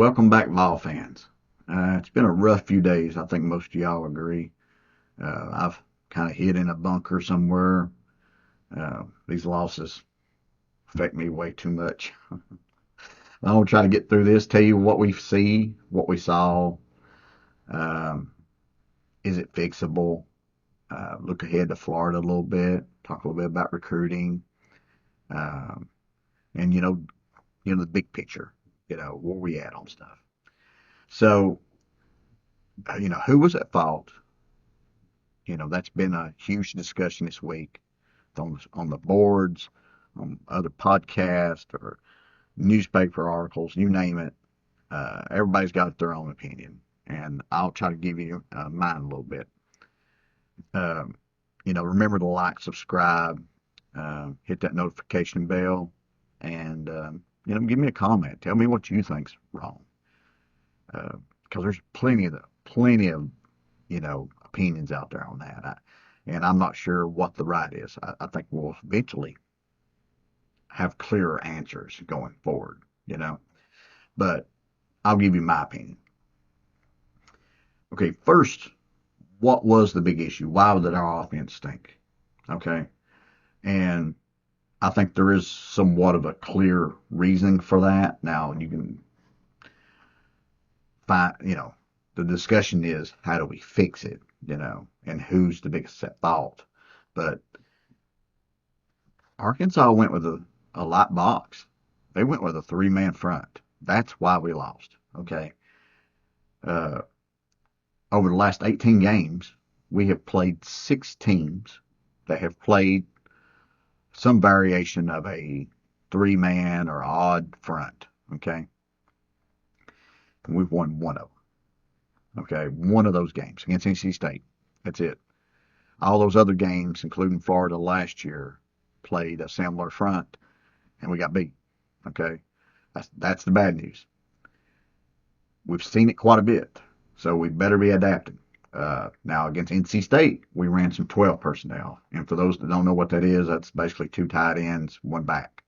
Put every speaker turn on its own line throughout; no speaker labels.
Welcome back, Vol fans. It's been a rough few days. I think most of y'all agree. I've kind of hid in a bunker somewhere. These losses affect me way too much. I'm going to try to get through this, tell you what we see, what we saw. Um, is it fixable? Look ahead to Florida a little bit. Talk a little bit about recruiting. Um, and the big picture. Where we at on stuff. So, who was at fault? That's been a huge discussion this week on the boards, on other podcasts or newspaper articles, you name it. Everybody's got their own opinion, and I'll try to give you mine a little bit. Um, remember to like, subscribe, hit that notification bell, and give me a comment. Tell me what you think's wrong, because there's plenty of opinions out there on that. And I'm not sure what the right is. I think we'll eventually have clearer answers going forward. But I'll give you my opinion. Okay, first, what was the big issue? Why did our offense stink? Okay, and I think there is somewhat of a clear reasoning for that. Now you can find, the discussion is how do we fix it, and who's the biggest at fault. But Arkansas went with a light box. They went with a three-man front. That's why we lost. Okay. Uh, Over the last 18 games, we have played 6 teams that have played some variation of a three-man or odd front. Okay. And we've won one of them. Okay. One of those games against NC State. That's it. All those other games, including Florida last year, played a similar front, and we got beat. Okay. That's the bad news. We've seen it quite a bit, so we better be adapting. Now, against NC State, we ran some 12 personnel. And for those that don't know what that is, that's basically 2 tight ends, 1 back.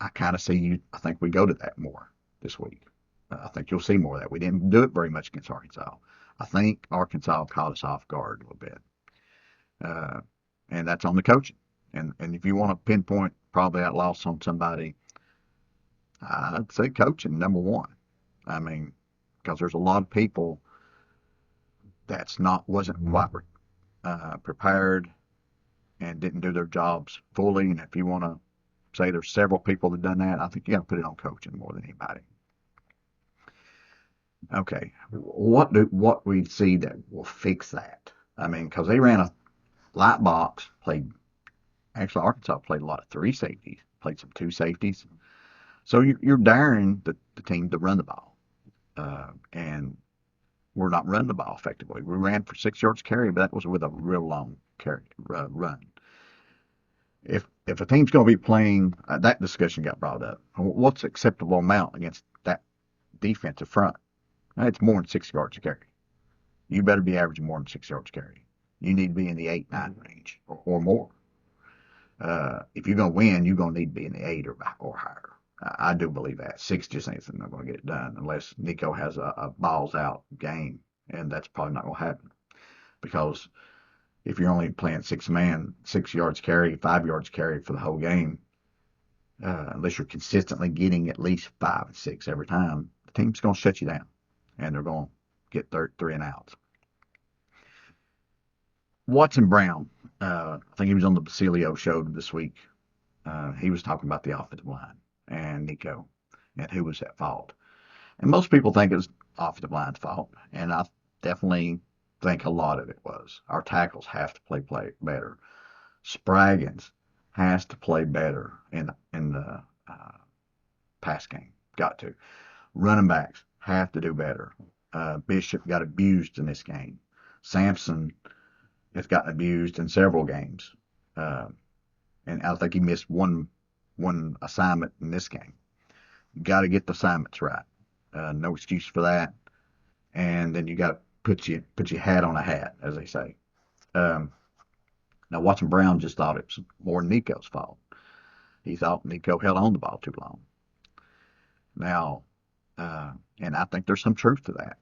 I think we go to that more this week. I think you'll see more of that. We didn't do it very much against Arkansas. I think Arkansas caught us off guard a little bit. Uh, and that's on the coaching. And if you want to pinpoint probably that loss on somebody, I'd say coaching, number one. I mean, because there's a lot of people wasn't quite prepared and didn't do their jobs fully. And if you want to say there's several people that done that, I think you got to put it on coaching more than anybody. Okay, what we see that will fix that? I mean, because they ran a light box, Arkansas played a lot of 3 safeties, played some 2 safeties. So you're daring the team to run the ball. And we're not running the ball effectively. We ran for 6 yards carry, but that was with a real long run. If a team's going to be playing, that discussion got brought up. What's acceptable amount against that defensive front? It's more than 6 yards carry. You better be averaging more than 6 yards carry. You need to be in the 8-9 range or more. If you're going to win, you're going to need to be in the 8 or higher. I do believe that. 6 just ain't not going to get it done unless Nico has a balls out game, and that's probably not going to happen. Because if you're only playing 6-man, 6 yards carry, 5 yards carry for the whole game, unless you're consistently getting at least 5 and 6 every time, the team's going to shut you down, and they're going to get 3 and outs. Watson Brown, I think he was on the Basilio show this week. He was talking about the offensive line and Nico and who was at fault. And most people think it was offensive line's fault, and I definitely think a lot of it was. Our tackles have to play better. Spraggins has to play better in the pass game. Got to. Running backs have to do better. Bishop got abused in this game. Sampson has gotten abused in several games. And I think he missed one assignment in this game. You got to get the assignments right. No excuse for that. And then you got to put your hat on a hat, as they say. Now, Watson Brown just thought it was more Nico's fault. He thought Nico held on the ball too long. Now, And I think there's some truth to that.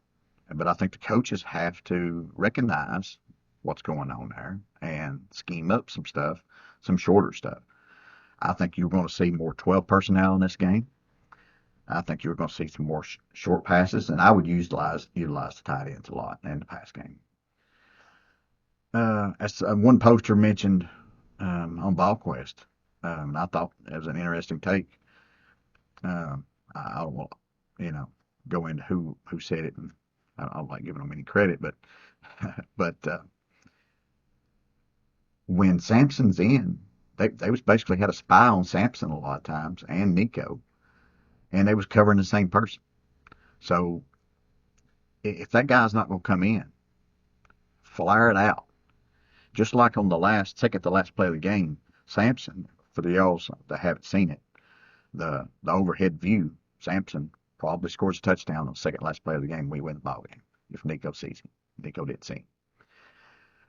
But I think the coaches have to recognize what's going on there and scheme up some stuff, some shorter stuff. I think you're going to see more 12 personnel in this game. I think you're going to see some more short passes, and I would utilize the tight ends a lot in the pass game. As one poster mentioned on VolQuest, I thought it was an interesting take. I don't want go into who said it, and I don't like giving them any credit, but but when Sampson's in, they was basically had a spy on Sampson a lot of times and Nico, and they was covering the same person. So if that guy's not going to come in, flare it out. Just like on the second to last play of the game, Sampson, for the y'all that haven't seen it, the overhead view, Sampson probably scores a touchdown on the second last play of the game. We win the ball game if Nico sees him. Nico didn't see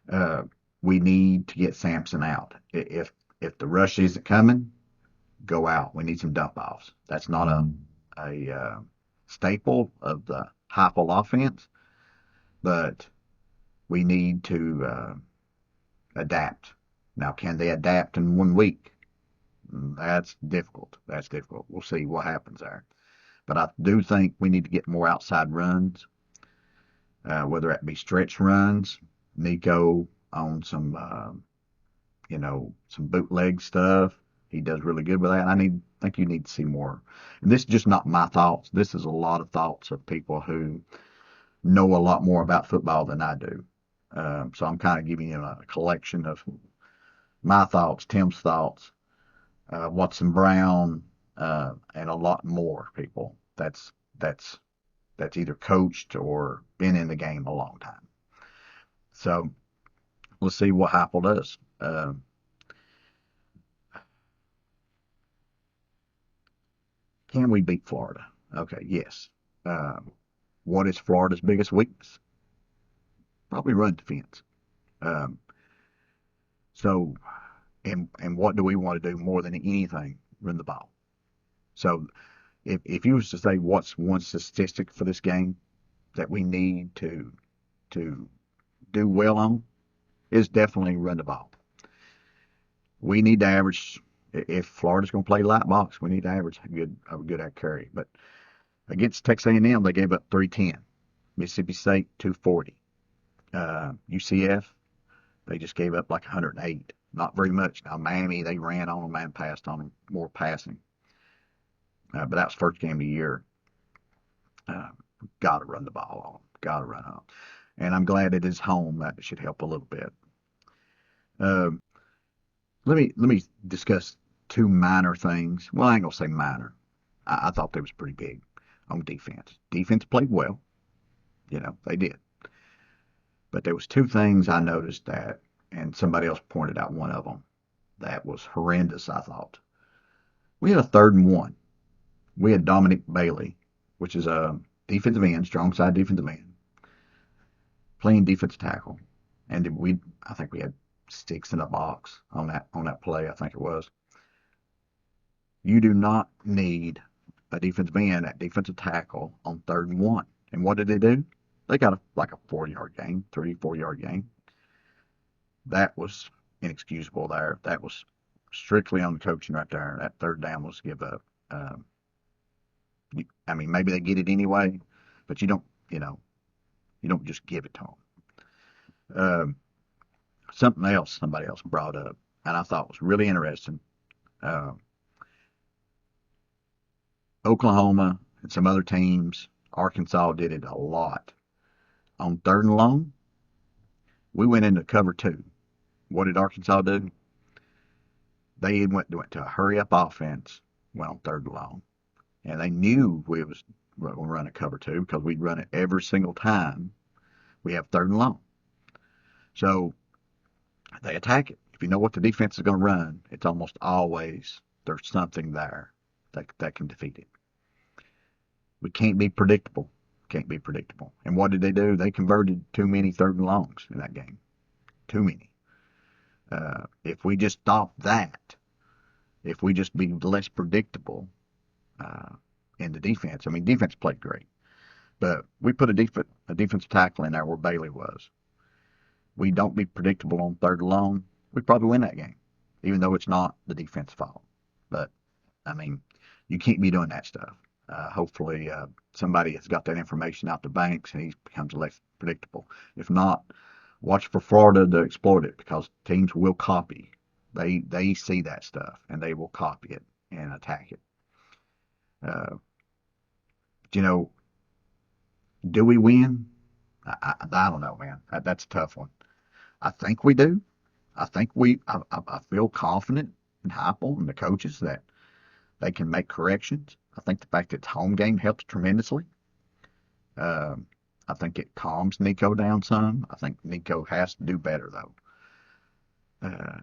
him. We need to get Sampson out. If the rush isn't coming, go out. We need some dump offs. That's not a staple of the Heupel offense, but we need to adapt. Now, can they adapt in 1 week? That's difficult. That's difficult. We'll see what happens there. But I do think we need to get more outside runs, whether that be stretch runs. Nico on some bootleg stuff. He does really good with that. I think you need to see more. And this is just not my thoughts. This is a lot of thoughts of people who know a lot more about football than I do. So I'm kind of giving you a collection of my thoughts, Tim's thoughts, Watson Brown, and a lot more people that's either coached or been in the game a long time. So let's see what Heupel does. Can we beat Florida? Okay, yes. What is Florida's biggest weakness? Probably run defense. Um, so, and what do we want to do more than anything? Run the ball. So, if you was to say what's one statistic for this game that we need to do well on, is definitely run the ball. We need to average. If Florida's going to play light box, we need to average a good carry. But against Texas A&M, they gave up 310. Mississippi State 240. UCF, they just gave up like 108. Not very much. Now Miami, they ran on them and passed on them, more passing. But that was first game of the year. Got to run the ball on them. Got to run on. And I'm glad it is home. That should help a little bit. Let me discuss two minor things. Well, I ain't gonna say minor. I thought they was pretty big on defense. Defense played well. They did. But there was two things I noticed that, and somebody else pointed out one of them, that was horrendous, I thought. We had a 3rd and 1. We had Dominic Bailey, which is a defensive end, strong side defensive end, playing defensive tackle. And I think we had 6 in a box on that play, I think it was. You do not need a defensive end at defensive tackle on 3rd and 1. And what did they do? They got a 4-yard gain, 3-4-yard gain. That was inexcusable there. That was strictly on the coaching right there. That 3rd down was give up. Maybe they get it anyway, but you don't just give it to them. Something else somebody else brought up, and I thought was really interesting. Oklahoma and some other teams, Arkansas did it a lot. On 3rd and long, we went into cover 2. What did Arkansas do? They went to a hurry-up offense, went on 3rd and long. And they knew we was going to run a cover 2 because we'd run it every single time we have 3rd and long. So they attack it. If you know what the defense is going to run, it's almost always there's something there that can defeat it. We can't be predictable. Can't be predictable. And what did they do? They converted too many 3rd and longs in that game. Too many. If we just stop that, if we just be less predictable, in the defense. I mean, defense played great, but we put a defensive tackle in there where Bailey was. We don't be predictable on third and long, we probably win that game, even though it's not the defense fault. But I mean, you can't be doing that stuff. Hopefully, somebody has got that information out to Banks and he becomes less predictable. If not, watch for Florida to exploit it because teams will copy. They see that stuff and they will copy it and attack it. Uh, you know, do we win? I don't know, man. That's a tough one. I think we do. I feel confident in Heupel and the coaches that they can make corrections. I think the fact that it's home game helps tremendously. Um, I think it calms Nico down some. I think Nico has to do better though.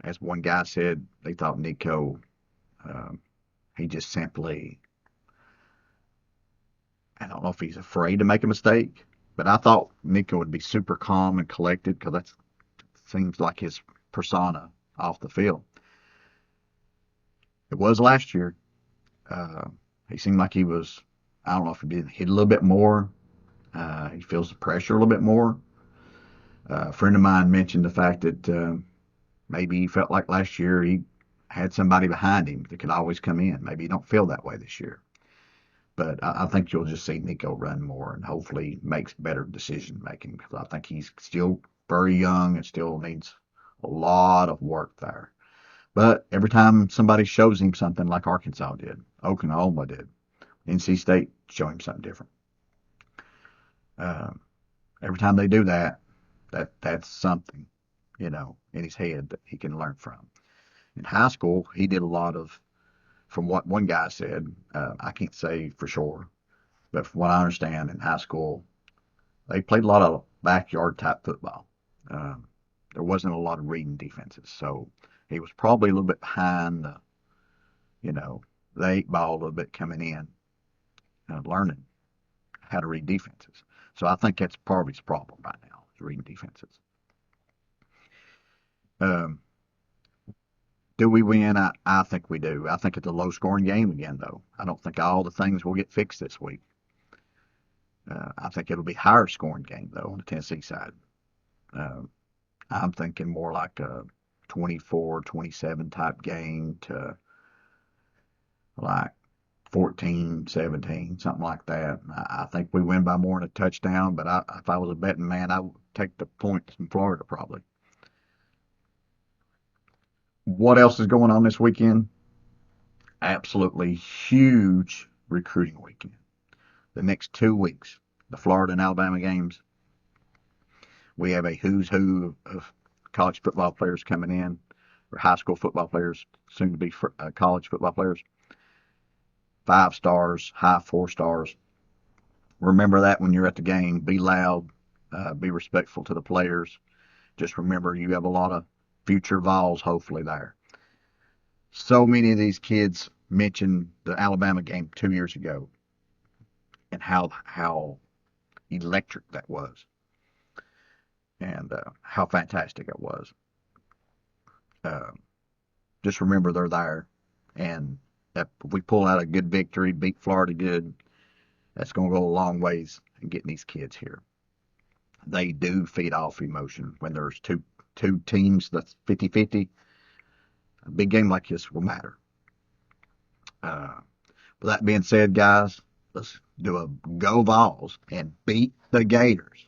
As one guy said, they thought Nico, um, he just simply, I don't know if he's afraid to make a mistake, but I thought Nico would be super calm and collected because that seems like his persona off the field. It was last year. Uh, he seemed like he was, I don't know if he did hit a little bit more. He feels the pressure a little bit more. A friend of mine mentioned the fact that maybe he felt like last year he had somebody behind him that could always come in. Maybe he don't feel that way this year. But I think you'll just see Nico run more and hopefully makes better decision making because I think he's still very young and still needs a lot of work there. But every time somebody shows him something like Arkansas did, Oklahoma did, NC State show him something different. Uh, every time they do that, that's something, in his head that he can learn from. In high school, he did a lot of, from what one guy said, I can't say for sure, but from what I understand, in high school, they played a lot of backyard type football. Um, there wasn't a lot of reading defenses, so he was probably a little bit behind you know, the eight ball a little bit coming in, learning how to read defenses. So I think that's part of his problem right now, is reading defenses. Um, do we win? I think we do. I think it's a low scoring game again, though. I don't think all the things will get fixed this week. I think it'll be higher scoring game, though, on the Tennessee side. Uh, I'm thinking more like a 24-27 type game to like 14-17, something like that. I think we win by more than a touchdown, but if I was a betting man, I would take the points in Florida probably. What else is going on this weekend? Absolutely huge recruiting weekend. The next 2 weeks, the Florida and Alabama games, we have a who's who of college football players coming in, or high school football players, soon to be college football players. 5 stars, high 4 stars. Remember that when you're at the game. Be loud, be respectful to the players. Just remember you have a lot of future Vols hopefully there. So many of these kids mentioned the Alabama game 2 years ago and how electric that was and how fantastic it was. Uh, just remember they're there, and if we pull out a good victory, beat Florida good, that's going to go a long ways in getting these kids here. They do feed off emotion when there's two teams that's 50-50. A big game like this will matter. Uh, with that being said, guys, let's do a go Vols and beat the Gators.